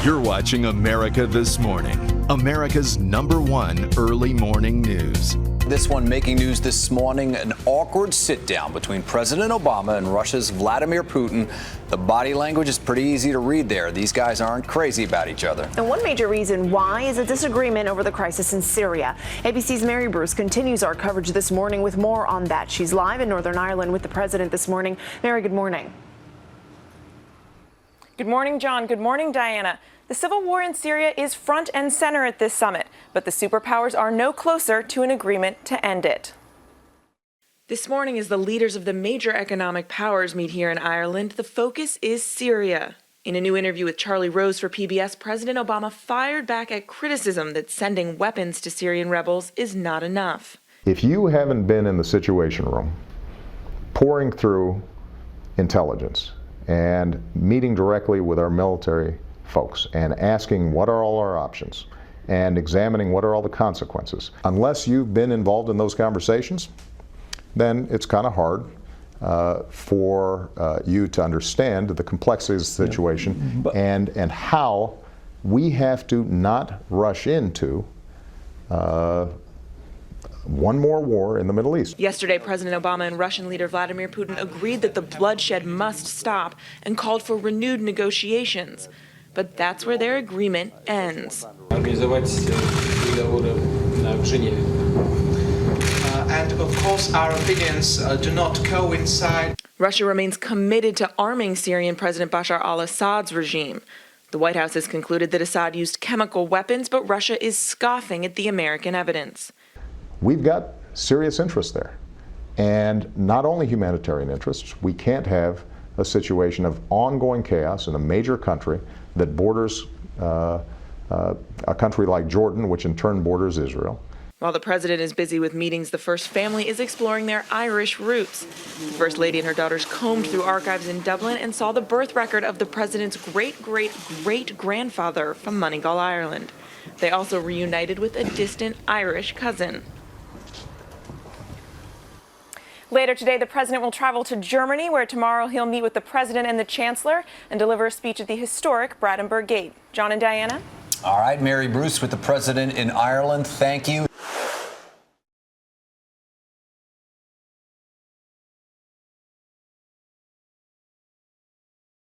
You're watching America This Morning, America's #1 early morning news. This one making news this morning, an awkward sit-down between President Obama and Russia's Vladimir Putin. The body language is pretty easy to read there. These guys aren't crazy about each other. And one major reason why is a disagreement over the crisis in Syria. ABC's Mary Bruce continues our coverage this morning with more on that. She's live in Northern Ireland with the president this morning. Mary, good morning. Good morning, John. Good morning, Diana. The civil war in Syria is front and center at this summit, but the superpowers are no closer to an agreement to end it. This morning, as the leaders of the major economic powers meet here in Ireland, the focus is Syria. In a new interview with Charlie Rose for PBS, President Obama fired back at criticism that sending weapons to Syrian rebels is not enough. If you haven't been in the Situation Room, pouring through intelligence and meeting directly with our military folks and asking what are all our options and examining what are all the consequences, unless you've been involved in those conversations, then it's kind of hard for you to understand the complexities of the situation and how we have to not rush into one more war in the Middle East. Yesterday, President Obama and Russian leader Vladimir Putin agreed that the bloodshed must stop and called for renewed negotiations. But that's where their agreement ends. And of course, our opinions do not coincide. Russia remains committed to arming Syrian President Bashar al-Assad's regime. The White House has concluded that Assad used chemical weapons, but Russia is scoffing at the American evidence. We've got serious interests there, and not only humanitarian interests. We can't have a situation of ongoing chaos in a major country that borders a country like Jordan, which in turn borders Israel. While the president is busy with meetings, the First Family is exploring their Irish roots. The First Lady and her daughters combed through archives in Dublin and saw the birth record of the president's great-great-great-grandfather from Moneygall, Ireland. They also reunited with a distant Irish cousin. Later today, the president will travel to Germany, where tomorrow he'll meet with the president and the chancellor and deliver a speech at the historic Brandenburg Gate. John and Diana? All right, Mary Bruce with the president in Ireland. Thank you.